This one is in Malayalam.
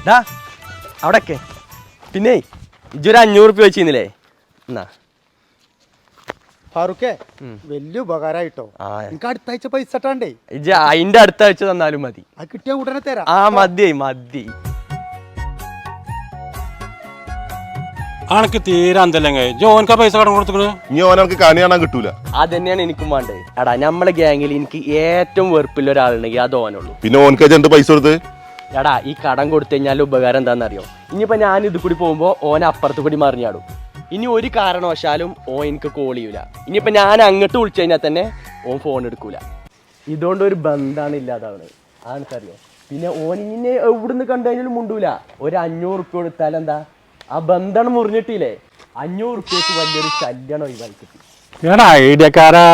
ഡാ അവിടൊക്കെ പിന്നെ ഇജ്ജൊരു 500 റുപ്യ വെച്ചിരുന്നില്ലേ എന്നാ ഫാറൂഖേ വലിയ ഉപകാരമായിട്ടോ എനിക്ക് അടുത്ത ആഴ്ച പൈസ ഇട്ടാണ്ടേ ഇജ്ജ് അതിന്റെ അടുത്ത ആഴ്ച തന്നാലും മതി അത് കിട്ടിയ ഉടനെ തരാം മതി അനക്ക് തീരെ അന്തല്ലെങ്കിൽ ജോൻക്കാ പൈസ കടം കൊടുത്തിക്കണ് ഇനി ഓനക്ക് കണി കാണാൻ കിട്ടൂല. അതന്നെയാണ് എനിക്കും വേണ്ടത്. എടാ നമ്മളെ ഗ്യാങ്ങിൽ എനിക്ക് ഏറ്റവും വെറുപ്പില്ല ഒരാളുണ്ടെങ്കിൽ അത് ഓനുള്ളൂ. പിന്നെ ഓനക്ക് എന്ത് പൈസ കൊടുത്ത്? എടാ ഈ കടം കൊടുത്തു കഴിഞ്ഞാൽ ഉപകാരം എന്താണെന്നറിയോ? ഇനിയിപ്പോ ഞാൻ ഇത് കൂടി പോകുമ്പോ ഓൻ അപ്പുറത്ത് കൂടി മറിഞ്ഞാടും. ഇനി ഒരു കാരണവശാലും ഓൻ എനിക്ക് കോൾ ചെയ്യൂല. ഇനിയിപ്പോ ഞാൻ അങ്ങോട്ട് വിളിച്ചു കഴിഞ്ഞാൽ തന്നെ ഓൻ ഫോൺ എടുക്കൂല. ഇതുകൊണ്ട് ഒരു ബന്ധാണ് ഇല്ലാതാവണത്. അതെനിക്കറിയോ. പിന്നെ ഓൻ ഇന്നെ എവിടുന്ന് കണ്ടു കഴിഞ്ഞാലും മുണ്ടൂല. ഒരു 500 റുപ്യ കൊടുത്താൽ എന്താ ആ ബന്ധം മുറിഞ്ഞിട്ടില്ലേ? 500 റുപ്യക്ക് വലിയൊരു ശല്യമാണ് ഒഴിവാക്കി. ഐഡിയക്കാരാ